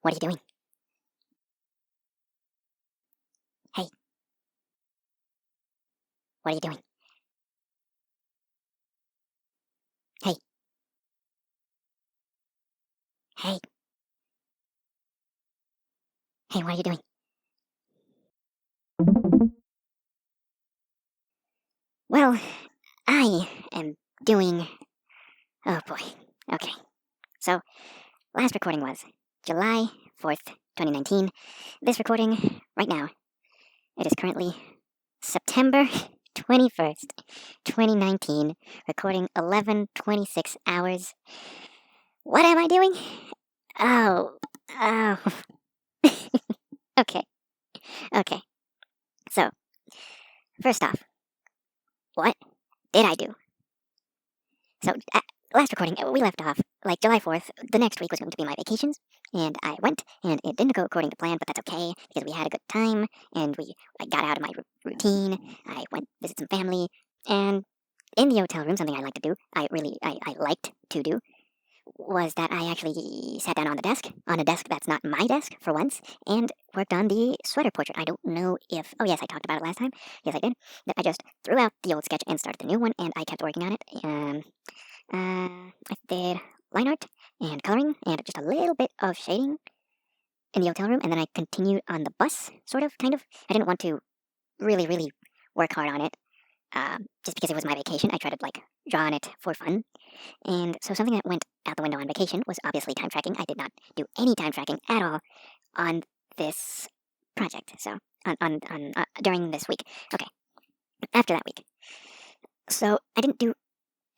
What are you doing? Hey, what are you doing? Hey, hey, hey, what are you doing? Well, I am doing. Oh boy. Okay. So, last recording was July 4th, 2019. This recording, right now, it is currently September 21st, 2019. Recording 11:26 hours. What am I doing? Oh, oh. Okay, okay. So, first off, what did I do? So, last recording, we left off like July 4th. The next week was going to be my vacations, and I went, and it didn't go according to plan, but that's okay because we had a good time, and I got out of my routine. I went visit some family, and in the hotel room, something I like to do, I liked to do, was that I actually sat down on a desk that's not my desk for once, and worked on the sweater portrait. I don't know if, oh yes, I talked about it last time. Yes, I did. That I just threw out the old sketch and started the new one, and I kept working on it. I did line art and coloring and just a little bit of shading in the hotel room, and then I continued on the bus, sort of, kind of. I didn't want to really work hard on it, just because it was my vacation. I tried to like draw on it for fun, and so something that went out the window on vacation was obviously time tracking. I did not do any time tracking at all on this project. So on during this week. Okay, after that week. So I didn't do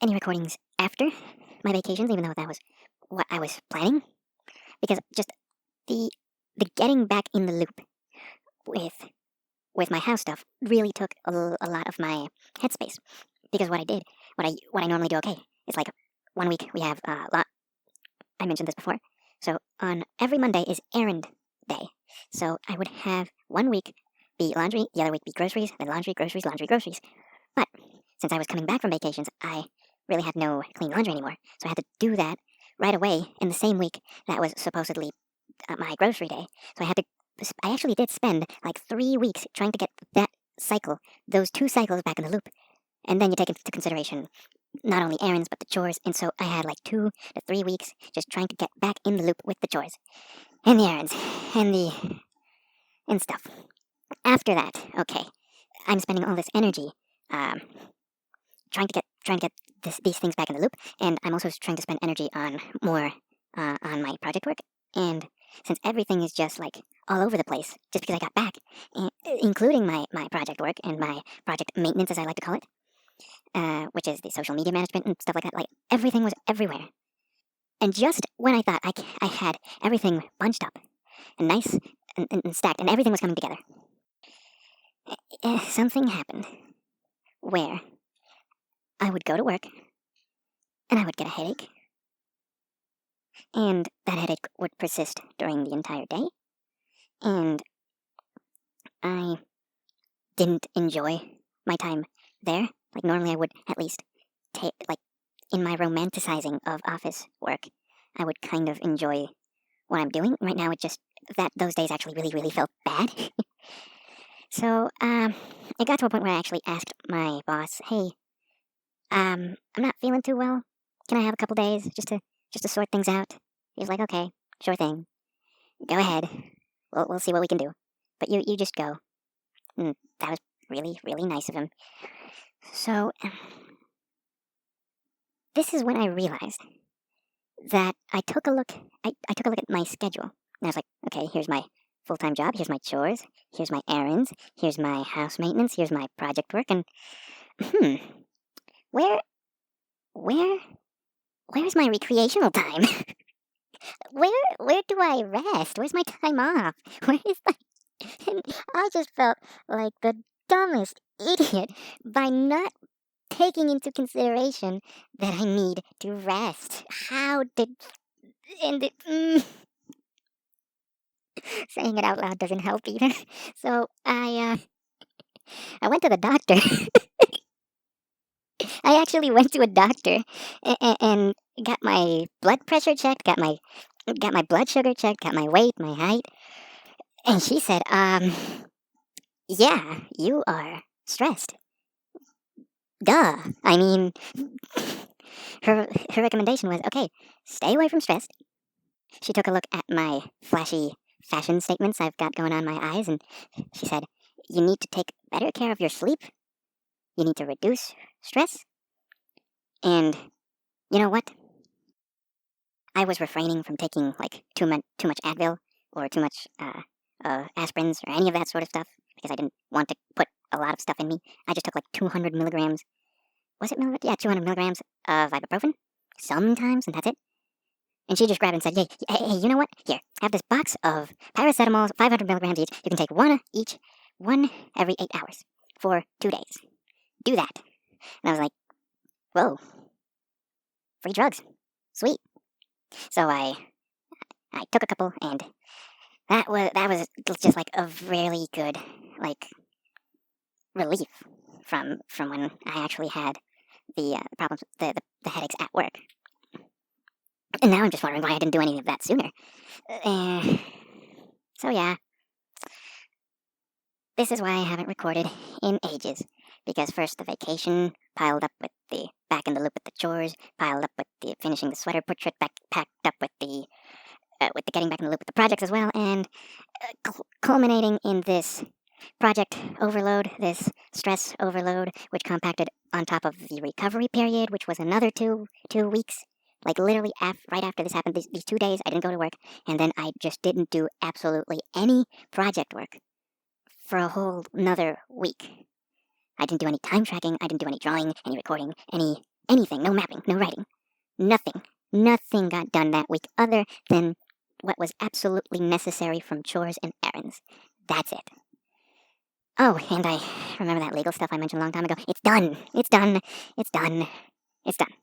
any recordings after my vacations, even though that was what I was planning, because just the getting back in the loop with my house stuff really took a lot of my headspace. Because what I did, what I normally do, okay, it's like 1 week we have I mentioned this before. So on every Monday is errand day. So I would have 1 week be laundry, the other week be groceries, then laundry, groceries, laundry, groceries. But since I was coming back from vacations, I really had no clean laundry anymore. So I had to do that right away in the same week that was supposedly my grocery day. So I actually did spend like 3 weeks trying to get those 2 cycles back in the loop. And then you take into consideration not only errands, but the chores. And so I had like 2 to 3 weeks just trying to get back in the loop with the chores and the errands and stuff. After that, okay, I'm spending all this energy um, trying to get these things back in the loop, and I'm also trying to spend energy on more on my project work. And since everything is just like all over the place, just because I got back, including my project work and my project maintenance, as I like to call it, which is the social media management and stuff like that, like everything was everywhere. And just when I thought I had everything bunched up and nice and stacked, and everything was coming together, something happened where I would go to work and I would get a headache, and that headache would persist during the entire day, and I didn't enjoy my time there. Like normally I would at least take, like, in my romanticizing of office work, I would kind of enjoy what I'm doing. Right now it just, that those days actually really felt bad. So, it got to a point where I actually asked my boss, hey, I'm not feeling too well. Can I have a couple days just to sort things out? He was like, okay, sure thing. Go ahead. We'll see what we can do. But you just go. And that was really nice of him. So, this is when I realized that I took a look at my schedule. And I was like, okay, here's my full-time job, here's my chores, here's my errands, here's my house maintenance, here's my project work, and where where's my recreational time? where do I rest? Where's my time off? Where is my and I just felt like the dumbest idiot by not taking into consideration that I need to rest. How did and it, saying it out loud doesn't help either. So I went to the doctor. I actually went to a doctor and got my blood pressure checked, got my got my blood sugar checked, got my weight, my height, and she said, yeah, you are stressed. Duh. I mean, her recommendation was, okay, stay away from stress. She took a look at my flashy fashion statements I've got going on my eyes, and she said, you need to take better care of your sleep. You need to reduce stress. And you know what? I was refraining from taking like too much Advil or too much aspirins or any of that sort of stuff because I didn't want to put a lot of stuff in me. I just took like 200 milligrams. Was it milligrams? Yeah, 200 milligrams of ibuprofen sometimes, and that's it. And she just grabbed it and said, hey, you know what? Here, have this box of paracetamol, 500 milligrams each. You can take one each, one every 8 hours for 2 days. Do that. And I was like, whoa, free drugs. Sweet. So I took a couple, and that was just like a really good like relief from when I actually had the problems, the headaches at work. And now I'm just wondering why I didn't do any of that sooner. So yeah, this is why I haven't recorded in ages. Because first the vacation piled up with the back in the loop with the chores, piled up with the finishing the sweater portrait, packed up with the getting back in the loop with the projects as well, and culminating in this project overload, this stress overload, which compacted on top of the recovery period, which was another two weeks. Like literally right after this happened, these 2 days, I didn't go to work, and then I just didn't do absolutely any project work for a whole another week. I didn't do any time tracking, I didn't do any drawing, any recording, anything, no mapping, no writing. Nothing got done that week other than what was absolutely necessary from chores and errands. That's it. Oh, and I remember that legal stuff I mentioned a long time ago. It's done. It's done. It's done. It's done.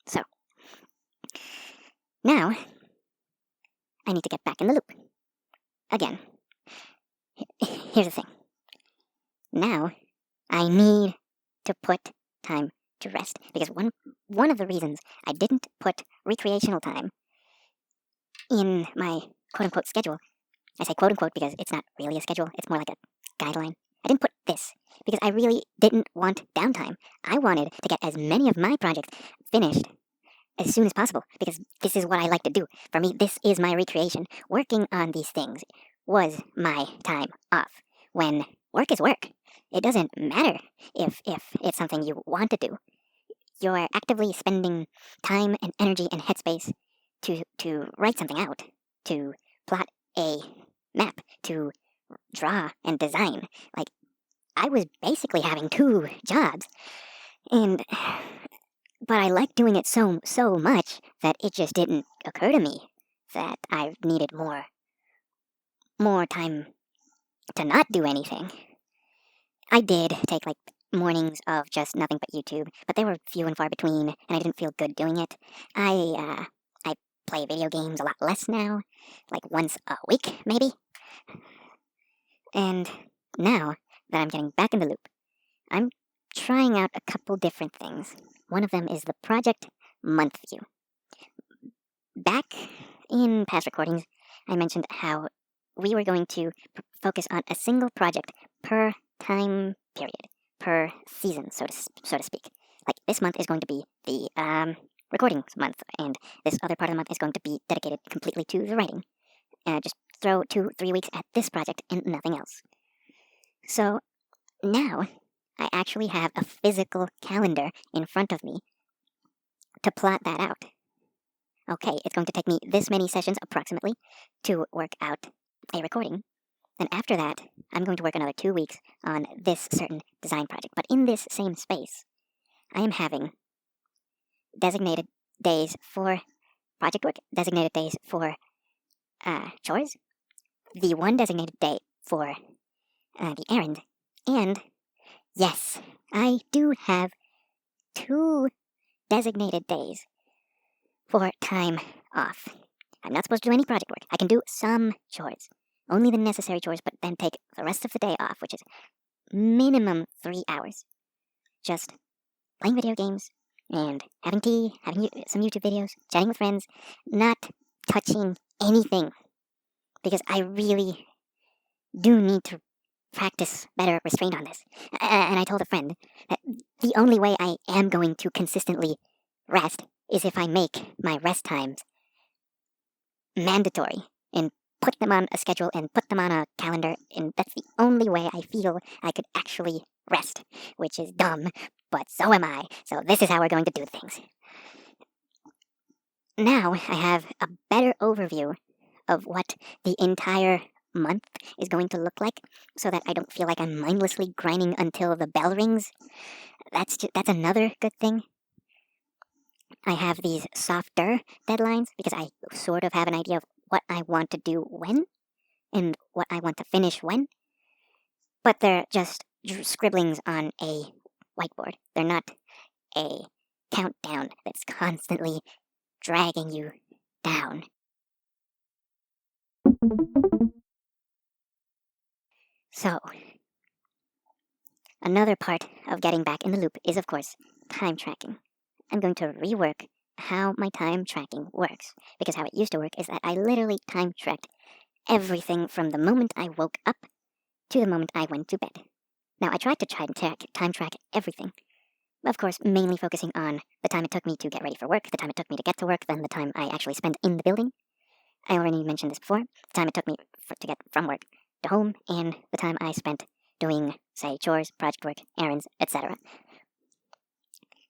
So, now, I need to get back in the loop. Again. Here's the thing. Now, I need to put time to rest. Because one of the reasons I didn't put recreational time in my quote-unquote schedule, I say quote-unquote because it's not really a schedule, it's more like a guideline. I didn't put this because I really didn't want downtime. I wanted to get as many of my projects finished as soon as possible because this is what I like to do. For me, this is my recreation. Working on these things was my time off. When work is work, it doesn't matter if it's something you want to do. You're actively spending time and energy and headspace to write something out, to plot a map, to draw and design. Like, I was basically having 2 jobs, but I liked doing it so much that it just didn't occur to me that I needed more time to not do anything. I did take like mornings of just nothing but YouTube, but they were few and far between, and I didn't feel good doing it. I play video games a lot less now, like once a week maybe. And now that I'm getting back in the loop, I'm trying out a couple different things. One of them is the Project Month View. Back in past recordings, I mentioned how we were going to focus on a single project per time period, per season, so to speak. Like, this month is going to be the recording month, and this other part of the month is going to be dedicated completely to the writing. Just throw 2-3 weeks at this project and nothing else. So now I actually have a physical calendar in front of me to plot that out. Okay, it's going to take me this many sessions approximately to work out a recording. Then after that, I'm going to work another 2 weeks on this certain design project. But in this same space, I am having designated days for project work, designated days for chores, the one designated day for the errand, and yes, I do have 2 designated days for time off. I'm not supposed to do any project work. I can do some chores, only the necessary chores, but then take the rest of the day off, which is minimum 3 hours. Just playing video games, and having tea, having some YouTube videos, chatting with friends, not touching anything, because I really do need to practice better restraint on this. And I told a friend that the only way I am going to consistently rest is if I make my rest times mandatory and put them on a schedule and put them on a calendar, and that's the only way I feel I could actually rest, which is dumb, but so am I. So this is how we're going to do things. Now I have a better overview of what the entire month is going to look like, so that I don't feel like I'm mindlessly grinding until the bell rings. That's another good thing. I have these softer deadlines because I sort of have an idea of what I want to do when and what I want to finish when, but they're just scribblings on a whiteboard. They're not a countdown that's constantly dragging you down. So, another part of getting back in the loop is, of course, time tracking. I'm going to rework how my time tracking works, because how it used to work is that I literally time tracked everything from the moment I woke up to the moment I went to bed. Now, I tried to time track everything, of course, mainly focusing on the time it took me to get ready for work, the time it took me to get to work, then the time I actually spent in the building. I already mentioned this before, the time it took me to get from work to home, and the time I spent doing, say, chores, project work, errands, etc.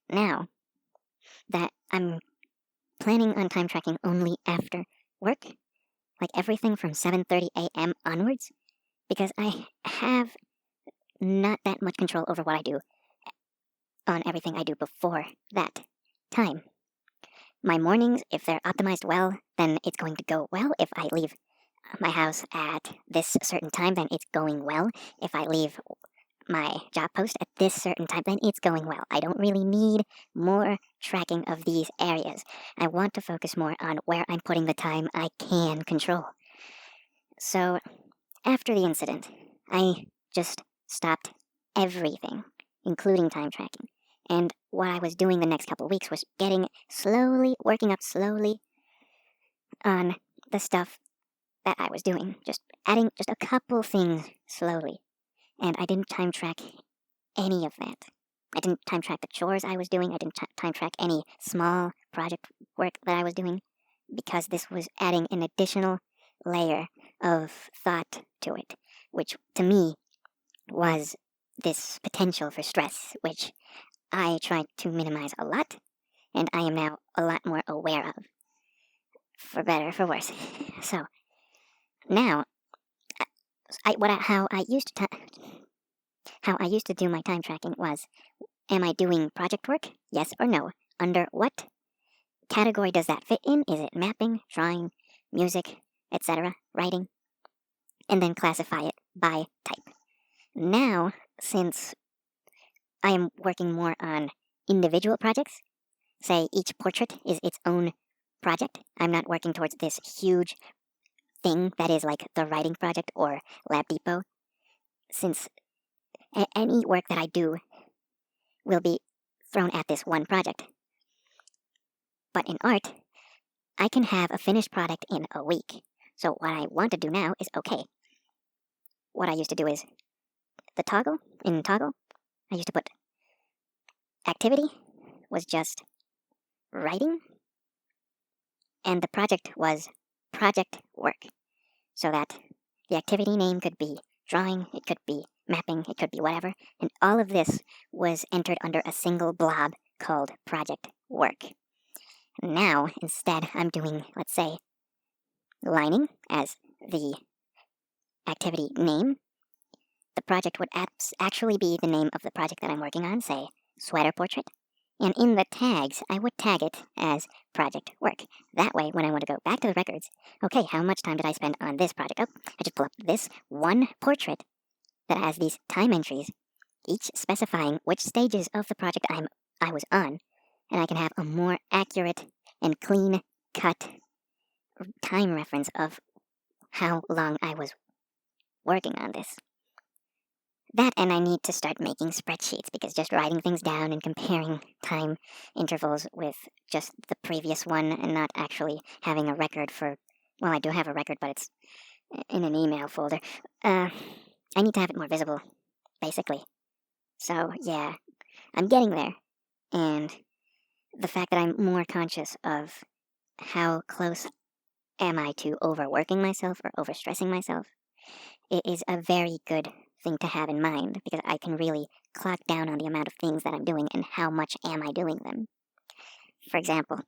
Now that I'm planning on time tracking only after work, like everything from 7:30 a.m. onwards, because I have not that much control over what I do on everything I do before that time. My mornings, if they're optimized well, then it's going to go well. If I leave my house at this certain time, then it's going well. If I leave my job post at this certain time, then it's going well. I don't really need more tracking of these areas. I want to focus more on where I'm putting the time I can control. So, after the incident, I just stopped everything, including time tracking. And what I was doing the next couple of weeks was working up slowly on the stuff that I was doing. Just adding just a couple things slowly. And I didn't time track any of that. I didn't time track the chores I was doing. I didn't time track any small project work that I was doing, because this was adding an additional layer of thought to it, which to me was this potential for stress, which I tried to minimize a lot, and I am now a lot more aware of, for better, for worse. So now, how I used to do my time tracking was: am I doing project work? Yes or no? Under what category does that fit in? Is it mapping, drawing, music, etc., writing? And then classify it by type. Now, since I am working more on individual projects, say each portrait is its own project, I'm not working towards this huge thing that is like the writing project or Lab Depot, since any work that I do will be thrown at this one project. But in art, I can have a finished product in a week. So what I want to do now is, okay, what I used to do is in toggle, I used to put activity was just writing, and the project was project work. So that the activity name could be drawing, it could be mapping, it could be whatever, and all of this was entered under a single blob called project work. Now, instead, I'm doing, let's say, lining as the activity name. The project would actually be the name of the project that I'm working on, say, sweater portrait. And in the tags, I would tag it as project work. That way, when I want to go back to the records, okay, how much time did I spend on this project? Oh, I just pull up this one portrait that has these time entries, each specifying which stages of the project I was on, and I can have a more accurate and clean-cut time reference of how long I was working on this. That, and I need to start making spreadsheets, because just writing things down and comparing time intervals with just the previous one and not actually having a record for, well, I do have a record, but it's in an email folder. I need to have it more visible, basically. So, yeah, I'm getting there. And the fact that I'm more conscious of how close am I to overworking myself or overstressing myself, it is a very good thing to have in mind, because I can really clock down on the amount of things that I'm doing and how much am I doing them. For example,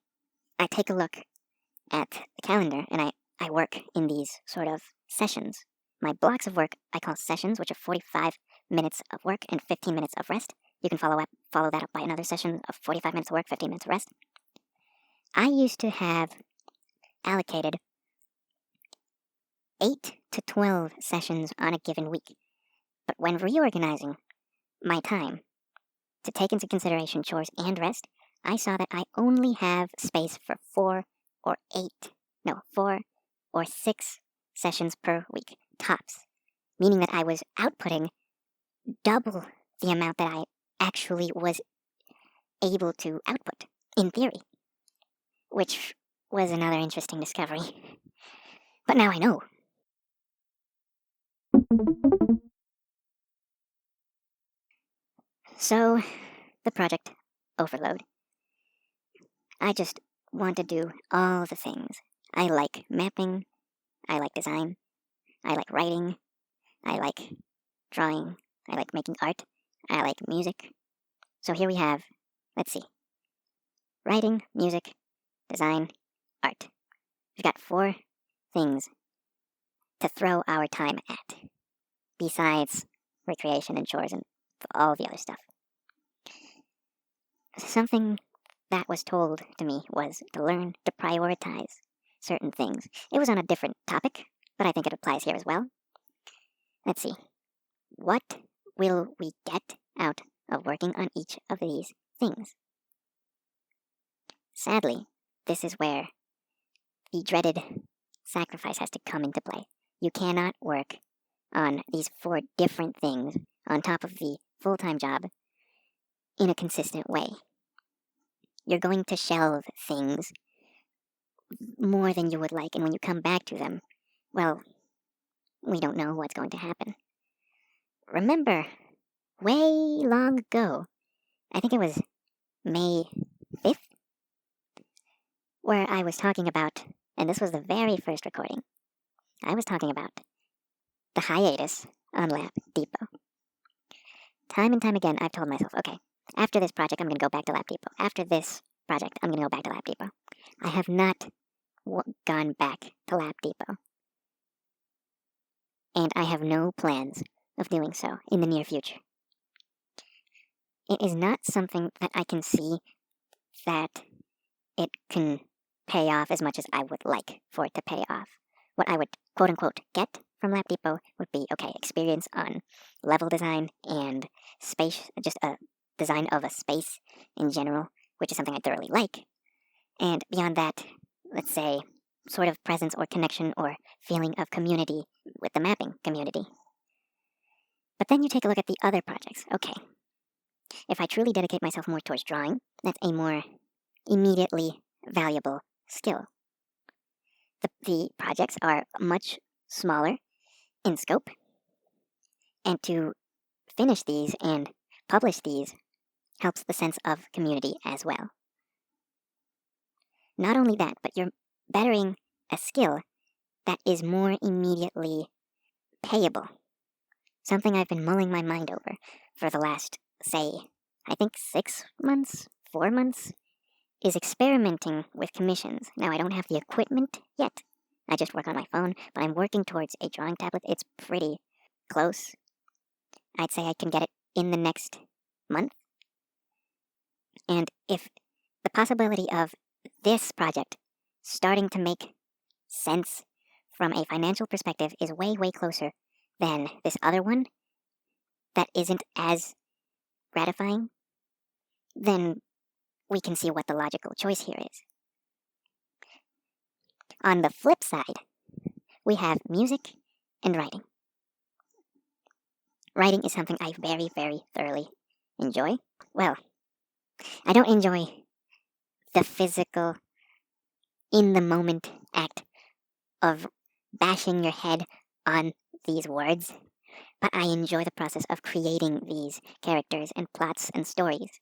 I take a look at the calendar and I work in these sort of sessions. My blocks of work I call sessions, which are 45 minutes of work and 15 minutes of rest. You can follow that up by another session of 45 minutes of work, 15 minutes of rest. I used to have allocated 8 to 12 sessions on a given week. But when reorganizing my time to take into consideration chores and rest, I saw that I only have space for 4 or 6 sessions per week, tops, meaning that I was outputting double the amount that I actually was able to output, in theory, which was another interesting discovery. But now I know. So, the project overload. I just want to do all the things. I like mapping, I like design, I like writing, I like drawing, I like making art, I like music. So here we have, let's see, writing, music, design, art. We've got 4 things to throw our time at, besides recreation and chores and all the other stuff. Something that was told to me was to learn to prioritize certain things. It was on a different topic, but I think it applies here as well. Let's see. What will we get out of working on each of these things? Sadly, this is where the dreaded sacrifice has to come into play. You cannot work on these 4 different things on top of the full-time job in a consistent way. You're going to shelve things more than you would like, and when you come back to them, well, we don't know what's going to happen. Remember, way long ago, I think it was May 5th, where I was talking about, and this was the very first recording, I was talking about the hiatus on Lab Depot. Time and time again, I've told myself, okay, after this project, I'm going to go back to Lab Depot. After this project, I'm going to go back to Lab Depot. I have not gone back to Lab Depot. And I have no plans of doing so in the near future. It is not something that I can see that it can pay off as much as I would like for it to pay off. What I would quote-unquote get from Lab Depot would be, okay, experience on level design and space, just a design of a space in general, which is something I thoroughly like. And beyond that, let's say, sort of presence or connection or feeling of community with the mapping community. But then you take a look at the other projects. Okay, if I truly dedicate myself more towards drawing, that's a more immediately valuable skill. The projects are much smaller in scope, and to finish these and publish these helps the sense of community as well. Not only that, but you're bettering a skill that is more immediately payable. Something I've been mulling my mind over for the last, say, I think 6 months, 4 months, is experimenting with commissions. Now, I don't have the equipment yet. I just work on my phone, but I'm working towards a drawing tablet. It's pretty close. I'd say I can get it in the next month. And if the possibility of this project starting to make sense from a financial perspective is way, way closer than this other one that isn't as gratifying, then we can see what the logical choice here is. On the flip side, we have music and writing. writing is something I very, very thoroughly enjoy. Well, I don't enjoy the physical, in the moment act of bashing your head on these words, but I enjoy the process of creating these characters and plots and stories.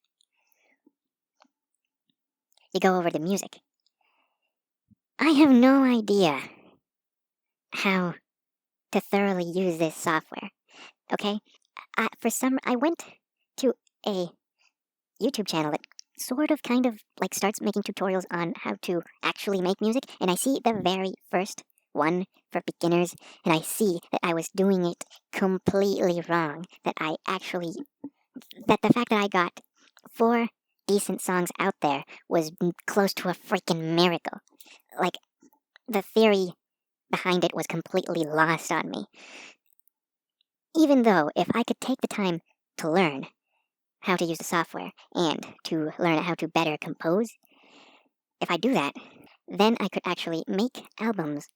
You go over the music. I have no idea how to thoroughly use this software. Okay? I went to a YouTube channel that sort of kind of like starts making tutorials on how to actually make music, and I see the very first one for beginners, and I see that I was doing it completely wrong. That the fact that I got 4 decent songs out there was close to a freaking miracle. Like, the theory behind it was completely lost on me. Even though, if I could take the time to learn how to use the software and to learn how to better compose, if I do that, then I could actually make albums,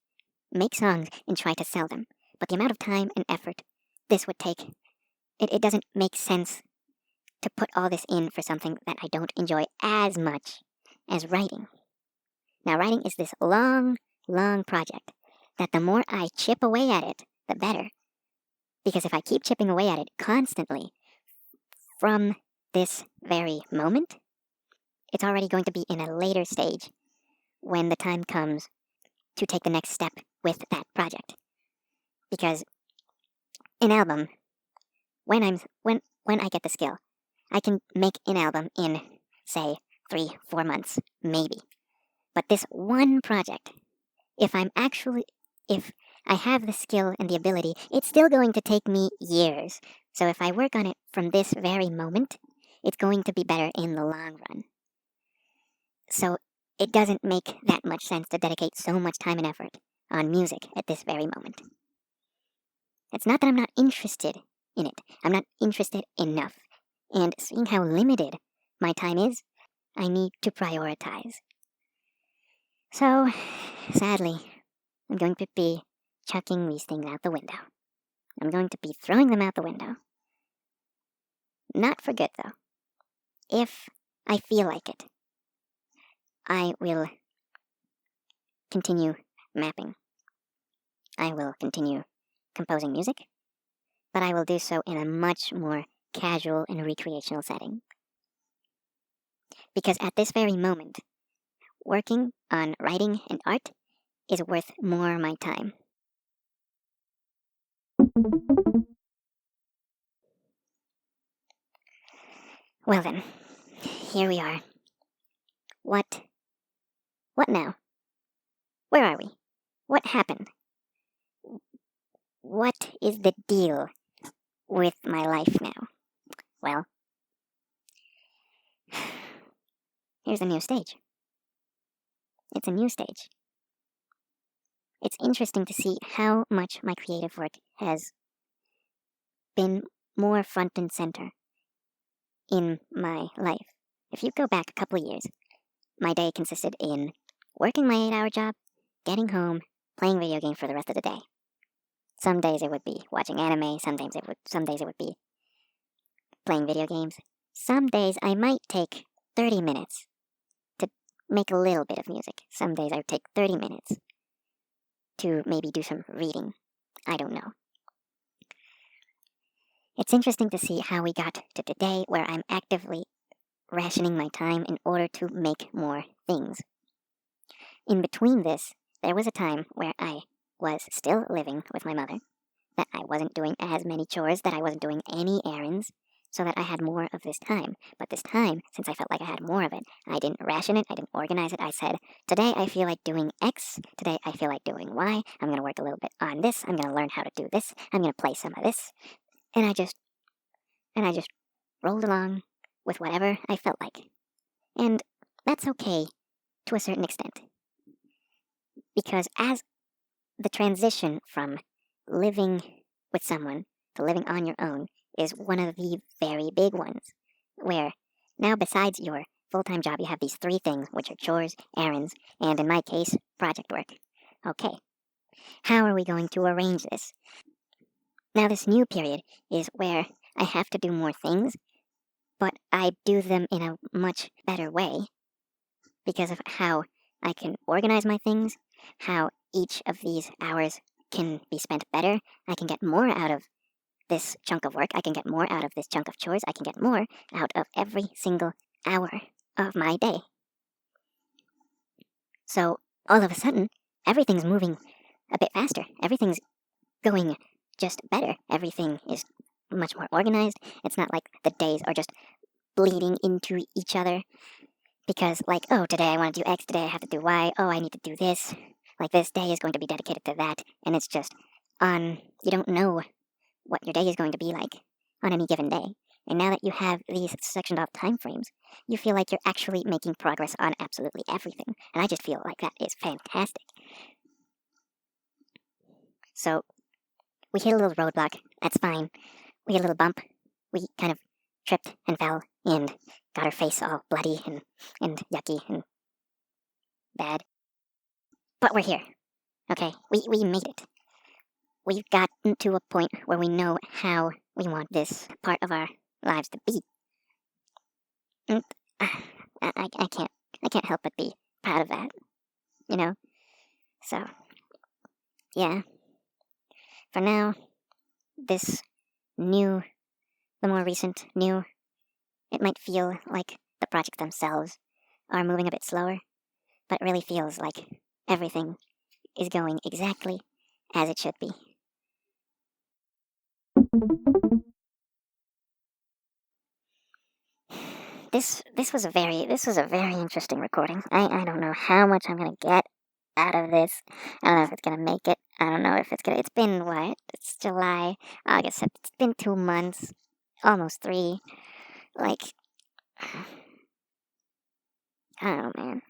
make songs, and try to sell them. But the amount of time and effort this would take, it doesn't make sense to put all this in for something that I don't enjoy as much as writing. Now, writing is this long, long project that the more I chip away at it, the better. Because if I keep chipping away at it constantly from this very moment, it's already going to be in a later stage when the time comes to take the next step with that project. Because an album, when I get the skill, I can make an album in, say, 3-4 months, maybe. But this one project, if I have the skill and the ability, it's still going to take me years. So if I work on it from this very moment, it's going to be better in the long run. So it doesn't make that much sense to dedicate so much time and effort on music at this very moment. It's not that I'm not interested in it. I'm not interested enough. And seeing how limited my time is, I need to prioritize. So, sadly, I'm going to be chucking these things out the window. I'm going to be throwing them out the window. Not for good, though. If I feel like it, I will continue mapping. I will continue composing music, but I will do so in a much more casual and recreational setting. Because at this very moment, working on writing and art is worth more of my time. Well then, here we are. What now? Where are we? What happened? What is the deal with my life now? Well, here's a new stage. It's a new stage. It's interesting to see how much my creative work has been more front and center in my life. If you go back a couple of years, my day consisted in working my 8-hour job, getting home, playing video games for the rest of the day. Some days it would be watching anime, some days it would be playing video games. Some days I might take 30 minutes to make a little bit of music. Some days I would take 30 minutes to maybe do some reading. I don't know. It's interesting to see how we got to today where I'm actively rationing my time in order to make more things. In between this, there was a time where I was still living with my mother, that I wasn't doing as many chores, that I wasn't doing any errands, so that I had more of this time. But this time, since I felt like I had more of it, I didn't ration it, I didn't organize it. I said, today I feel like doing X, today I feel like doing Y, I'm going to work a little bit on this, I'm going to learn how to do this, I'm going to play some of this. And I just rolled along with whatever I felt like. And that's okay to a certain extent. Because as the transition from living with someone to living on your own is one of the very big ones, where now besides your full-time job, you have these 3 things, which are chores, errands, and in my case, project work. Okay, how are we going to arrange this? Now this new period is where I have to do more things, but I do them in a much better way because of how I can organize my things, how each of these hours can be spent better. I can get more out of this chunk of work. I can get more out of this chunk of chores. I can get more out of every single hour of my day. So all of a sudden, everything's moving a bit faster. Everything's going just better. Everything is much more organized. It's not like the days are just bleeding into each other because, like, oh, today I want to do X, today I have to do Y, oh, I need to do this. Like, this day is going to be dedicated to that, and it's just you don't know what your day is going to be like on any given day. And now that you have these sectioned off time frames, you feel like you're actually making progress on absolutely everything. And I just feel like that is fantastic. So, we hit a little roadblock. That's fine. We hit a little bump. We kind of tripped and fell and got our face all bloody and yucky and bad. But we're here. Okay? We made it. We've gotten to a point where we know how we want this part of our lives to be. And I can't help but be proud of that, you know? So, yeah. For now, this new, the more recent new, it might feel like the projects themselves are moving a bit slower, but it really feels like everything is going exactly as it should be. This was a very interesting recording. I don't know how much I'm gonna get out of this. I don't know if it's gonna make it. I don't know if it's been what? It's July, August, it's been 2 months, almost 3. Like, I don't know, man.